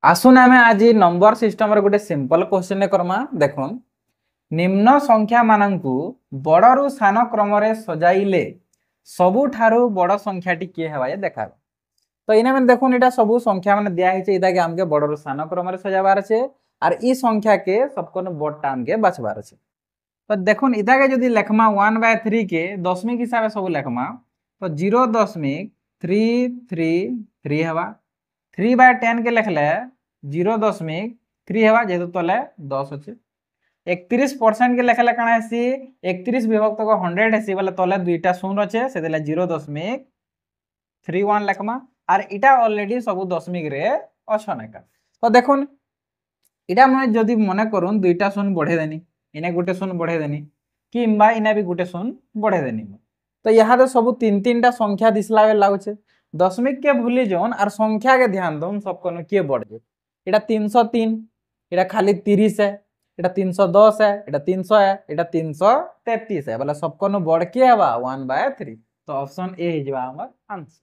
आसुन आमे आज number system रे गोटे सिंपल क्वेश्चन करमा देखो निम्न संख्या मानकु बड़रू सान क्रम रे सजाइले सबुठारु बड़ संख्याटी किए हेबा देखा। तो इना मैंने देखो इटा सबु संख्या माने दिया है इटा के हमके बड़रू सान क्रम रे सजाबार छे और ई संख्या के सबको बड़टा हमके बाछबार छे। तो देखो इटा के जदी लेखमा 1/3 के दशमिक हिसाब से सब लेखमा तो 0.333 हेबा 3/10 के लिखले 0.3 हेबा जेतु तले 10 अछि 31% के लिखले काना हेसी 31 विभक्त को 100 हेसी बोले तले दुईटा शून्य अछि से देले 0.31 लेखमा और इटा ऑलरेडी सब दशमिक रे अछन का। तो देखुन इटा मैं जदी मने करूँ दुईटा शून्य बढ़े देनी इने गोटे शून्य बढ़े देनी किंबा इने भी गोटे शून्य बढ़े देनी। तो यहाँ तो सब तीन तीनटा संख्या दिसला बेल लागुचे दशमिक के भूली जाऊन और संख्या के ध्यान दउन सबको किए बढ़ जाए। इटा 303 इटा खाली 30 है इटा 310 है इटा 300 है इटा 333 है बोले सबको बढ़ के हवा 1/3। तो ऑप्शन ए हिजवा हमर आंसर।